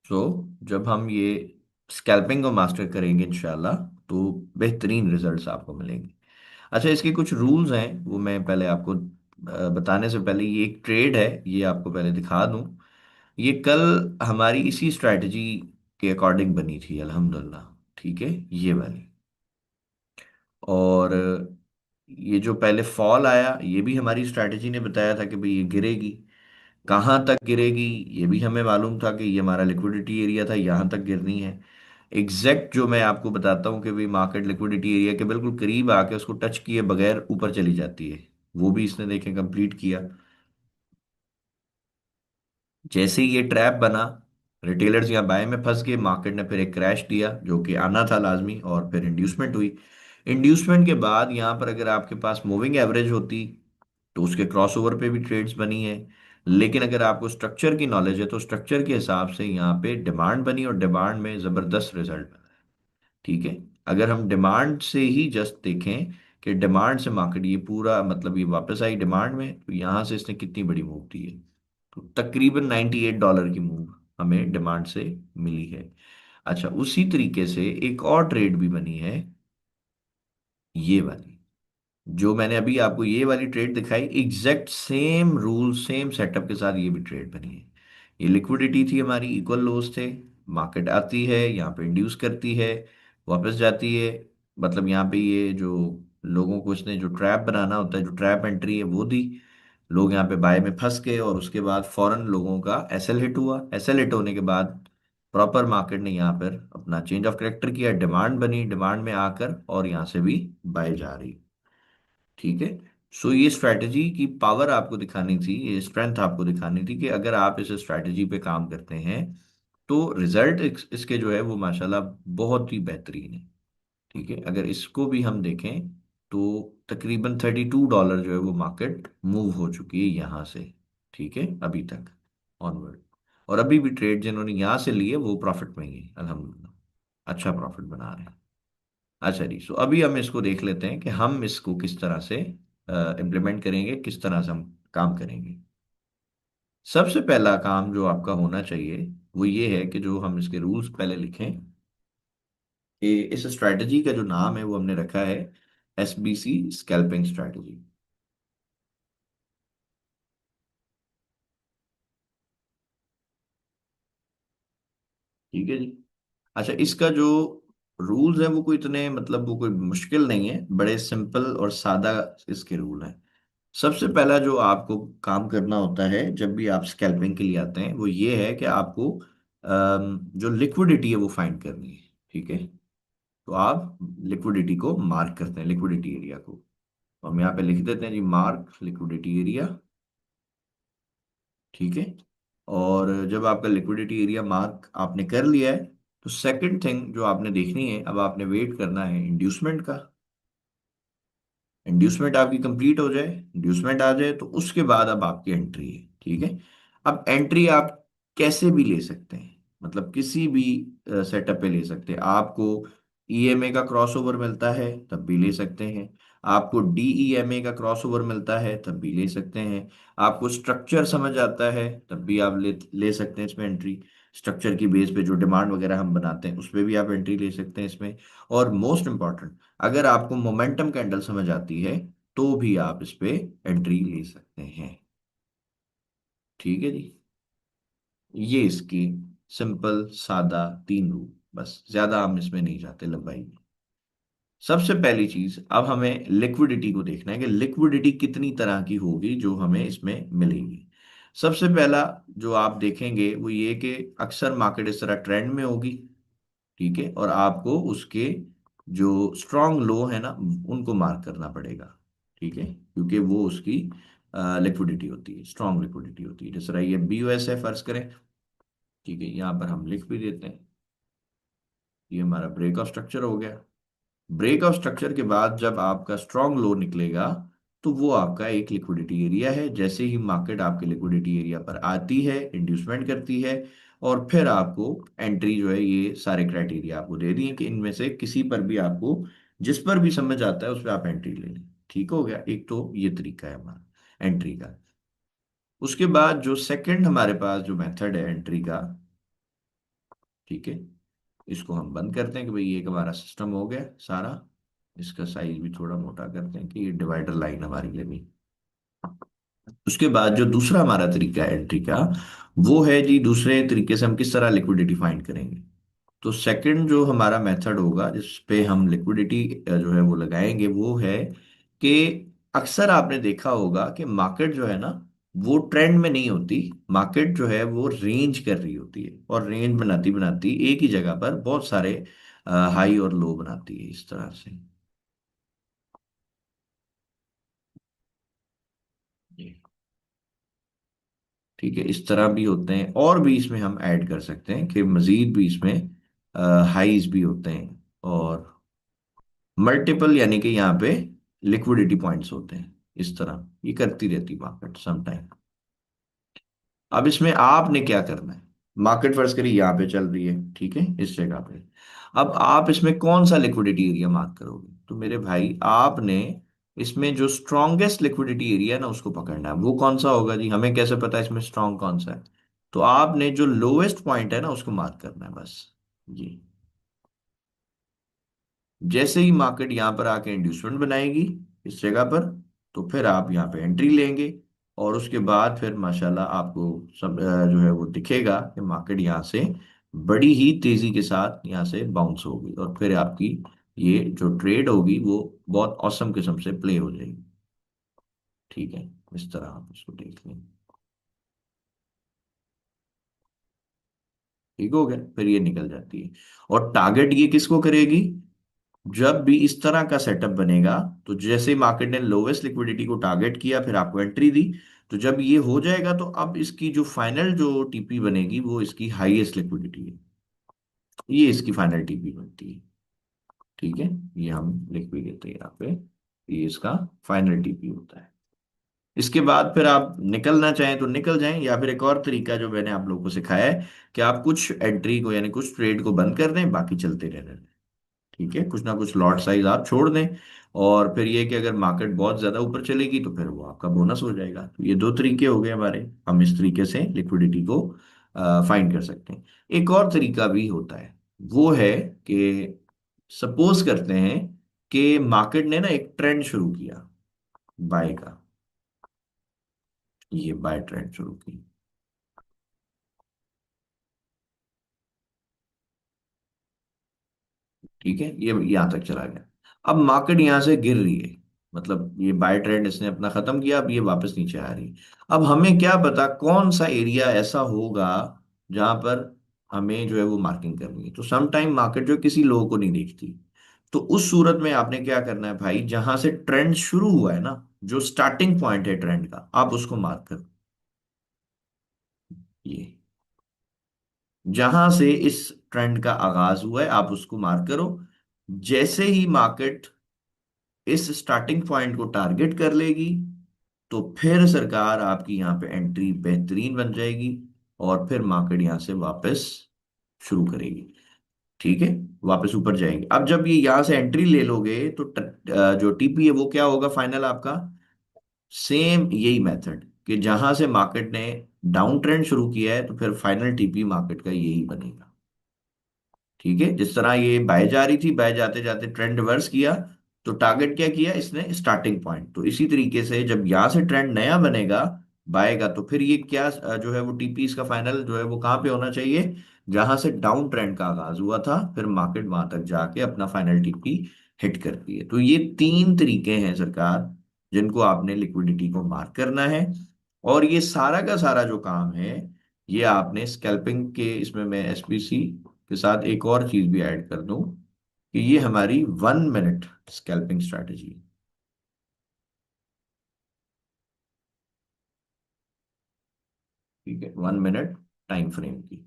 सो जब हम ये स्कैल्पिंग को मास्टर करेंगे इंशाल्लाह, तो बेहतरीन रिजल्ट्स आपको मिलेंगे। अच्छा, इसके कुछ रूल्स हैं, वो मैं पहले आपको बताने से पहले, ये एक ट्रेड है, ये आपको पहले दिखा दूं। ये कल हमारी इसी स्ट्रैटेजी के अकॉर्डिंग बनी थी अल्हम्दुलिल्लाह। ठीक है, ये वाली। और ये जो पहले फॉल आया, ये भी हमारी स्ट्रैटेजी ने बताया था कि भाई ये गिरेगी। कहाँ तक गिरेगी ये भी हमें मालूम था कि ये हमारा लिक्विडिटी एरिया था, यहाँ तक गिरनी है। एग्जैक्ट जो मैं आपको बताता हूँ कि भाई मार्केट लिक्विडिटी एरिया के बिल्कुल करीब आके उसको टच किए बगैर ऊपर चली जाती है, वो भी इसने देखें कंप्लीट किया। जैसे ही ये ट्रैप बना, रिटेलर्स यहाँ बाय में फंस गए, मार्केट ने फिर एक क्रैश दिया जो कि आना था लाजमी, और फिर इंड्यूसमेंट हुई। इंड्यूसमेंट के बाद यहाँ पर अगर आपके पास मूविंग एवरेज होती तो उसके क्रॉसओवर पे भी ट्रेड्स बनी है। लेकिन अगर आपको स्ट्रक्चर की नॉलेज है तो स्ट्रक्चर के हिसाब से यहाँ पे डिमांड बनी, और डिमांड में जबरदस्त रिजल्ट बना। ठीक है, अगर हम डिमांड से ही जस्ट देखें कि डिमांड से मार्केट ये पूरा मतलब ये वापस आई डिमांड में, तो यहाँ से इसने कितनी बड़ी मूव दी है। तो तकरीबन $98 की मूव हमें डिमांड से मिली है। अच्छा, उसी तरीके से एक और ट्रेड भी बनी है, ये वाली। जो मैंने अभी आपको ये वाली ट्रेड दिखाई, exact same rule same setup के साथ ये भी ट्रेड बनी है। ये लिक्विडिटी थी हमारी, इक्वल लोज थे। मार्केट आती है यहाँ पे इंड्यूस करती है, वापस जाती है। मतलब यहाँ पे ये जो लोगों को इसने जो ट्रैप बनाना होता है, जो ट्रैप एंट्री है वो दी। लोग यहाँ पे बाय में फंस गए, और उसके बाद फौरन लोगों का एसएल हिट हुआ। एसएल हिट होने के बाद प्रॉपर मार्केट ने यहाँ पर अपना चेंज ऑफ करेक्टर किया, डिमांड बनी, डिमांड में आकर और यहाँ से भी बाय जा रही। ठीक है। सो ये स्ट्रैटेजी की पावर आपको दिखानी थी, ये स्ट्रेंथ आपको दिखानी थी कि अगर आप इस स्ट्रैटेजी पे काम करते हैं तो रिजल्ट इसके जो है वो माशाल्लाह बहुत ही बेहतरीन है। ठीक है, अगर इसको भी हम देखें तो तकरीबन $32 जो है वो मार्केट मूव हो चुकी है यहाँ से। ठीक है, अभी तक ऑनवर्ड। और अभी भी ट्रेड जिन्होंने यहाँ से लिए वो प्रॉफिट में ही है अल्हम्दुलिल्लाह, अच्छा प्रॉफिट बना रहे हैं। अच्छा जी, सो अभी हम इसको देख लेते हैं कि हम इसको किस तरह से इम्प्लीमेंट करेंगे, किस तरह से हम काम करेंगे। सबसे पहला काम जो आपका होना चाहिए वो ये है कि जो हम इसके रूल्स पहले लिखें, कि इस स्ट्रैटेजी का जो नाम है वो हमने रखा है एसबीसी स्कैल्पिंग स्ट्रैटेजी। ठीक है जी। अच्छा, इसका जो रूल्स है वो कोई इतने मतलब वो कोई मुश्किल नहीं है, बड़े सिंपल और सादा इसके रूल हैं। सबसे पहला जो आपको काम करना होता है जब भी आप स्कैल्पिंग के लिए आते हैं वो ये है कि आपको जो लिक्विडिटी है वो फाइंड करनी है। ठीक है, तो आप लिक्विडिटी को मार्क करते हैं, लिक्विडिटी एरिया को। तो हम यहाँ पे लिख देते हैं जी, मार्क लिक्विडिटी एरिया। ठीक है, और जब आपका लिक्विडिटी एरिया मार्क आपने कर लिया है, तो सेकंड थिंग जो आपने देखनी है, अब आपने वेट करना है इंड्यूसमेंट का। इंड्यूसमेंट आपकी कंप्लीट हो जाए, इंड्यूसमेंट आ जाए, तो उसके बाद अब आपकी एंट्री है। ठीक है, अब एंट्री आप कैसे भी ले सकते हैं, मतलब किसी भी सेटअप पे ले सकते हैं। आपको ईएमए का क्रॉसओवर मिलता है तब भी ले सकते हैं, आपको डीईएमए का क्रॉसओवर मिलता है तब भी ले सकते हैं, आपको स्ट्रक्चर समझ आता है तब भी आप ले ले सकते हैं इसमें एंट्री। स्ट्रक्चर की बेस पे जो डिमांड वगैरह हम बनाते हैं उस पर भी आप एंट्री ले सकते हैं इसमें। और मोस्ट इंपॉर्टेंट, अगर आपको मोमेंटम कैंडल समझ आती है तो भी आप इस पे एंट्री ले सकते हैं। ठीक है जी, ये इसकी सिंपल सादा तीन रूल, बस ज्यादा हम इसमें नहीं जाते लंबाई में। सबसे पहली चीज, अब हमें लिक्विडिटी को देखना है कि लिक्विडिटी कितनी तरह की होगी जो हमें इसमें मिलेगी। सबसे पहला जो आप देखेंगे वो ये कि अक्सर मार्केट इस तरह ट्रेंड में होगी। ठीक है, और आपको उसके जो स्ट्रॉन्ग लो है ना उनको मार्क करना पड़ेगा। ठीक है, क्योंकि वो उसकी लिक्विडिटी होती है, स्ट्रॉन्ग लिक्विडिटी होती है। जिस तरह ये बीयूएस है फर्ज करें। ठीक है, यहाँ पर हम लिख भी देते हैं, ये हमारा ब्रेक ऑफ स्ट्रक्चर हो गया। ब्रेक ऑफ स्ट्रक्चर के बाद जब आपका स्ट्रॉन्ग लो निकलेगा तो वो आपका एक लिक्विडिटी एरिया है। जैसे ही मार्केट आपके लिक्विडिटी एरिया पर आती है, इंड्यूसमेंट करती है, और फिर आपको एंट्री जो है, ये सारे क्राइटेरिया आपको दे दिए कि इनमें से किसी पर भी आपको जिस पर भी समझ आता है उस पर आप एंट्री ले लें। ठीक हो गया, एक तो ये तरीका है हमारा एंट्री का। उसके बाद जो सेकंड हमारे पास जो मेथड है एंट्री का, ठीक है, इसको हम बंद करते हैं कि भाई ये एक हमारा सिस्टम हो गया सारा। इसका साइज भी थोड़ा मोटा करते हैं कि ये डिवाइडर लाइन हमारी लगी। उसके बाद जो दूसरा हमारा तरीका है एंट्री का, वो है जी दूसरे तरीके से हम किस तरह लिक्विडिटी फाइंड करेंगे। तो सेकंड जो हमारा मेथड होगा जिस पे हम लिक्विडिटी जो है वो लगाएंगे, वो है कि अक्सर आपने देखा होगा कि मार्केट जो है ना, वो ट्रेंड में नहीं होती। मार्केट जो है वो रेंज कर रही होती है, और रेंज बनाती बनाती एक ही जगह पर बहुत सारे हाई और लो बनाती है इस तरह से। जी। ठीक है, इस तरह भी होते हैं, और भी इसमें हम ऐड कर सकते हैं कि मजीद भी इसमें हाईज भी होते हैं, और मल्टीपल यानी कि यहाँ पे लिक्विडिटी पॉइंट्स होते हैं। इस तरह ये करती रहती मार्केट सम टाइम। अब इसमें आपने क्या करना है, मार्केट फर्ज करिए यहाँ पे चल रही है, ठीक है, इस जगह पे। अब आप इसमें कौन सा लिक्विडिटी एरिया मार्क करोगे, तो मेरे भाई आपने इसमें जो स्ट्रॉन्गेस्ट लिक्विडिटी एरिया है ना उसको पकड़ना है। वो कौन सा होगा जी, हमें कैसे पता है इसमें स्ट्रॉन्ग कौन सा है। तो आपने जो लोएस्ट पॉइंट है ना उसको मार्क करना है बस। जी। जैसे ही मार्केट यहाँ पर आके इंड्यूसमेंट बनाएगी इस जगह पर, तो फिर आप यहाँ पे एंट्री लेंगे, और उसके बाद फिर माशाल्लाह आपको सब जो है वो दिखेगा कि मार्केट यहाँ से बड़ी ही तेजी के साथ यहाँ से बाउंस होगी, और फिर आपकी ये जो ट्रेड होगी वो बहुत औसम किस्म से प्ले हो जाएगी। ठीक है, इस तरह आप इसको देख लें। ठीक हो गया, फिर ये निकल जाती है। और टारगेट ये किसको करेगी, जब भी इस तरह का सेटअप बनेगा, तो जैसे मार्केट ने लोवेस्ट लिक्विडिटी को टारगेट किया फिर आपको एंट्री दी, तो जब ये हो जाएगा तो अब इसकी जो फाइनल जो टीपी बनेगी वो इसकी हाईएस्ट लिक्विडिटी है। ये इसकी फाइनल टीपी बनती है। ठीक है, ये हम लिख भी देते हैं यहाँ पे, ये इसका फाइनल टीपी होता है। इसके बाद फिर आप निकलना चाहें तो निकल जाएं, या फिर एक और तरीका जो मैंने आप लोगों को सिखाया है कि आप कुछ एंट्री को यानी कुछ ट्रेड को बंद कर दें, बाकी चलते रहने दें। ठीक है, कुछ ना कुछ लॉट साइज आप छोड़ दें, और फिर ये कि अगर मार्केट बहुत ज्यादा ऊपर चलेगी तो फिर वो आपका बोनस हो जाएगा। तो ये दो तरीके हो गए हमारे, हम इस तरीके से लिक्विडिटी को फाइंड कर सकते हैं। एक और तरीका भी होता है, वो है कि सपोज करते हैं कि मार्केट ने ना एक ट्रेंड शुरू किया बाय का, ये बाय ट्रेंड शुरू की। ठीक है, ये यहां तक चला गया। अब मार्केट यहां से गिर रही है, मतलब ये बाय ट्रेंड इसने अपना खत्म किया, अब ये वापस नीचे आ रही है। अब हमें क्या पता कौन सा एरिया ऐसा होगा जहां पर हमें जो है वो मार्किंग करनी है। तो सम टाइम मार्केट जो किसी लो को नहीं देखती, तो उस सूरत में आपने क्या करना है भाई, जहां से ट्रेंड शुरू हुआ है ना, जो स्टार्टिंग पॉइंट है ट्रेंड का, आप उसको मार्क करो। ये जहां से इस ट्रेंड का आगाज हुआ है आप उसको मार्क करो। जैसे ही मार्केट इस स्टार्टिंग पॉइंट को टारगेट कर लेगी, तो फिर सरकार आपकी यहाँ पे एंट्री बेहतरीन बन जाएगी, और फिर मार्केट यहाँ से वापस शुरू करेगी। ठीक है, वापस ऊपर जाएंगे। अब जब ये यहाँ से एंट्री ले लोगे तो जो टीपी है वो क्या होगा फाइनल आपका, सेम यही मेथड कि जहां से मार्केट ने डाउन ट्रेंड शुरू किया है तो फिर फाइनल टीपी मार्केट का यही बनेगा। ठीक है, जिस तरह ये बाय जा रही थी, बाय जाते जाते ट्रेंड रिवर्स किया, तो टारगेट क्या किया इसने, स्टार्टिंग पॉइंट। तो इसी तरीके से जब यहां से ट्रेंड नया बनेगा बाय का, तो फिर ये क्या जो है वो टीपी इसका फाइनल जो है वो कहाँ पे होना चाहिए, जहां से डाउन ट्रेंड का आगाज हुआ था, फिर मार्केट वहां तक जाके अपना फाइनल टीपी हिट करती है। तो ये तीन तरीके हैं सरकार जिनको आपने लिक्विडिटी को मार्क करना है। और ये सारा का सारा जो काम है, ये आपने स्कैल्पिंग के, इसमें मैं एसपीसी के साथ एक और चीज भी ऐड कर दूं कि ये हमारी 1 मिनट स्कैल्पिंग स्ट्रैटेजी है। ठीक है, 1 मिनट टाइम फ्रेम की।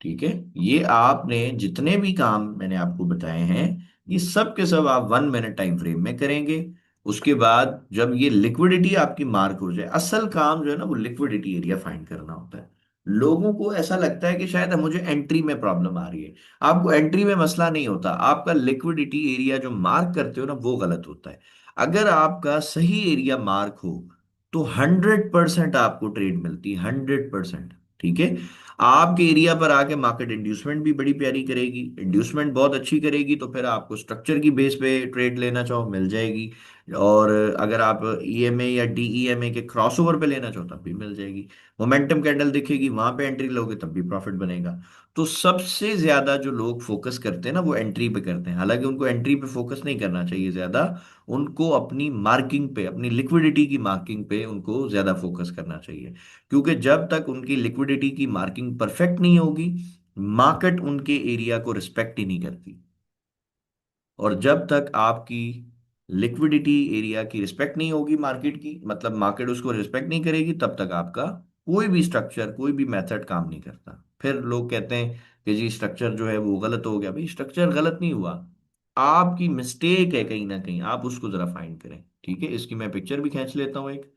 ठीक है, ये आपने जितने भी काम मैंने आपको बताए हैं, ये सब के सब आप 1 मिनट टाइम फ्रेम में करेंगे। उसके बाद जब ये लिक्विडिटी आपकी मार्क हो जाए, असल काम जो है ना वो लिक्विडिटी एरिया फाइंड करना होता है। लोगों को ऐसा लगता है कि शायद मुझे एंट्री में प्रॉब्लम आ रही है। आपको एंट्री में मसला नहीं होता, आपका लिक्विडिटी एरिया जो मार्क करते हो ना वो गलत होता है। अगर आपका सही एरिया मार्क हो तो 100% आपको ट्रेड मिलती है, 100%। ठीक है, आपके एरिया पर आके मार्केट इंड्यूसमेंट भी बड़ी प्यारी करेगी, इंड्यूसमेंट बहुत अच्छी करेगी तो फिर आपको स्ट्रक्चर की बेस पे ट्रेड लेना चाहो मिल जाएगी। और अगर आप ईएमए या डीईएमए के क्रॉसओवर पे लेना चाहो तब भी मिल जाएगी। मोमेंटम कैंडल दिखेगी वहां पे एंट्री लोगे तब भी प्रॉफिट बनेगा। तो सबसे ज्यादा जो लोग फोकस करते हैं ना वो एंट्री पे करते हैं, हालांकि उनको एंट्री पे फोकस नहीं करना चाहिए ज्यादा। उनको अपनी मार्किंग पे, अपनी लिक्विडिटी की मार्किंग पे उनको ज्यादा फोकस करना चाहिए। क्योंकि जब तक उनकी लिक्विडिटी की मार्किंग परफेक्ट नहीं होगी, मार्केट उनके एरिया को रिस्पेक्ट ही नहीं करती। और जब तक आपकी लिक्विडिटी एरिया की रिस्पेक्ट नहीं होगी मार्केट की, मतलब मार्केट उसको रिस्पेक्ट नहीं करेगी, तब तक आपका कोई भी स्ट्रक्चर, कोई भी मेथड काम नहीं करता। फिर लोग कहते हैं कि जी स्ट्रक्चर जो है वो गलत हो गया। भाई स्ट्रक्चर गलत नहीं हुआ, आपकी मिस्टेक है कहीं ना कहीं, आप उसको जरा फाइंड करें। ठीक है, इसकी मैं पिक्चर भी खींच लेता हूँ एक।